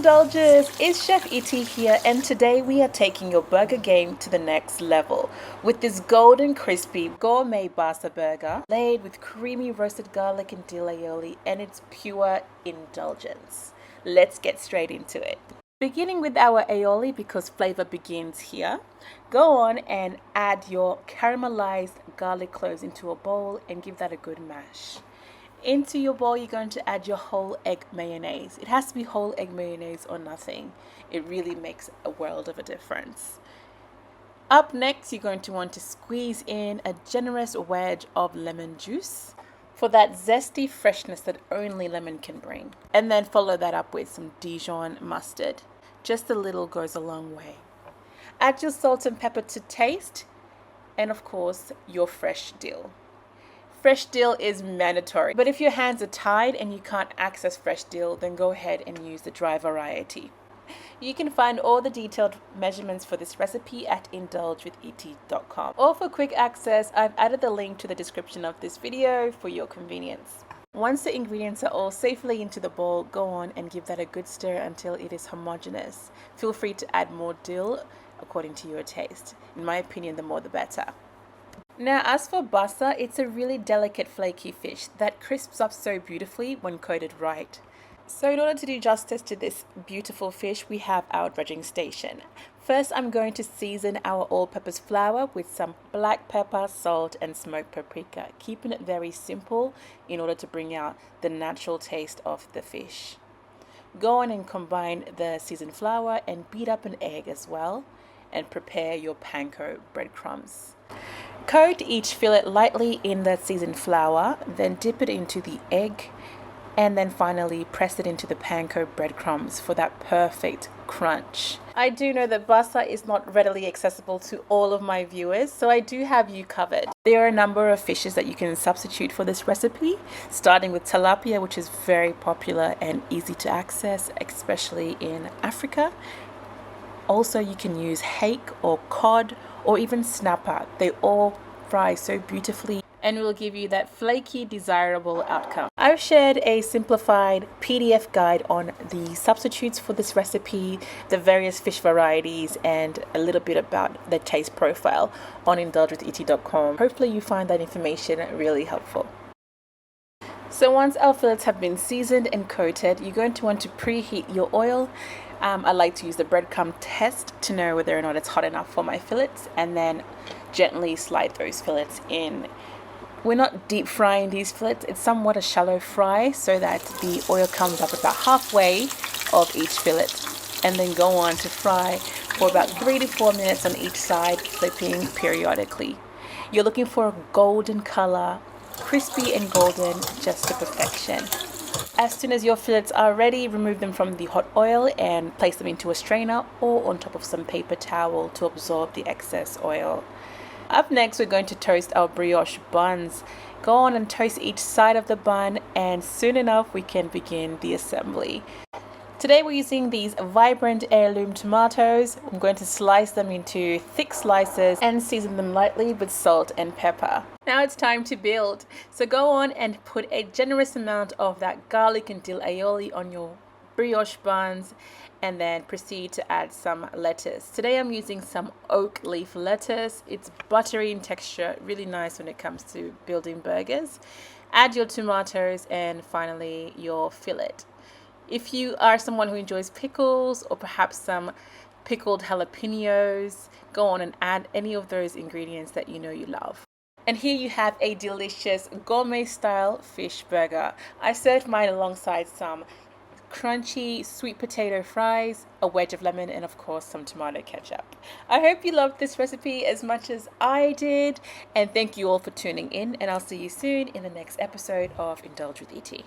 Indulgers, it's Chef Iti here, and today we are taking your burger game to the next level with this golden crispy gourmet Basa burger laid with creamy roasted garlic and dill aioli, and it's pure indulgence. Let's get straight into it. Beginning with our aioli, because flavor begins here, go on and add your caramelized garlic cloves into a bowl and give that a good mash. Into your bowl, you're going to add your whole egg mayonnaise. It has to be whole egg mayonnaise or nothing. It really makes a world of a difference. Up next, you're going to want to squeeze in a generous wedge of lemon juice for that zesty freshness that only lemon can bring. And then follow that up with some Dijon mustard. Just a little goes a long way. Add your salt and pepper to taste, and of course, your fresh dill. Fresh dill is mandatory, but if your hands are tied and you can't access fresh dill, then go ahead and use the dry variety. You can find all the detailed measurements for this recipe at indulgewithiti.com. Or for quick access, I've added the link to the description of this video for your convenience. Once the ingredients are all safely into the bowl, go on and give that a good stir until it is homogeneous. Feel free to add more dill according to your taste. In my opinion, the more the better. Now, as for basa, it's a really delicate flaky fish that crisps up so beautifully when coated right. So in order to do justice to this beautiful fish, we have our dredging station. First, I'm going to season our all-purpose flour with some black pepper, salt and smoked paprika, keeping it very simple in order to bring out the natural taste of the fish. Go on and combine the seasoned flour and beat up an egg as well, and prepare your panko breadcrumbs. Coat each fillet lightly in the seasoned flour, then dip it into the egg, and then finally press it into the panko breadcrumbs for that perfect crunch. I do know that basa is not readily accessible to all of my viewers, so I do have you covered. There are a number of fishes that you can substitute for this recipe, starting with tilapia, which is very popular and easy to access, especially in Africa. Also, you can use hake or cod or even snapper. They all fry so beautifully and will give you that flaky, desirable outcome. I've shared a simplified PDF guide on the substitutes for this recipe, the various fish varieties, and a little bit about the taste profile on indulgewithiti.com. Hopefully you find that information really helpful. So once our fillets have been seasoned and coated, you're going to want to preheat your oil. I like to use the breadcrumb test to know whether or not it's hot enough for my fillets, and then gently slide those fillets in. We're not deep frying these fillets, it's somewhat a shallow fry so that the oil comes up about halfway of each fillet, and then go on to fry for about 3 to 4 minutes on each side, flipping periodically. You're looking for a golden color, crispy and golden, just to perfection. As soon as your fillets are ready, remove them from the hot oil and place them into a strainer or on top of some paper towel to absorb the excess oil. Up next, we're going to toast our brioche buns. Go on and toast each side of the bun, and soon enough we can begin the assembly. Today we're using these vibrant heirloom tomatoes. I'm going to slice them into thick slices and season them lightly with salt and pepper. Now it's time to build. So go on and put a generous amount of that garlic and dill aioli on your brioche buns, and then proceed to add some lettuce. Today I'm using some oak leaf lettuce. It's buttery in texture, really nice when it comes to building burgers. Add your tomatoes and finally your fillet. If you are someone who enjoys pickles or perhaps some pickled jalapenos, go on and add any of those ingredients that you know you love. And here you have a delicious gourmet style fish burger. I served mine alongside some crunchy sweet potato fries, a wedge of lemon, and of course some tomato ketchup. I hope you loved this recipe as much as I did, and thank you all for tuning in, and I'll see you soon in the next episode of Indulge with Iti.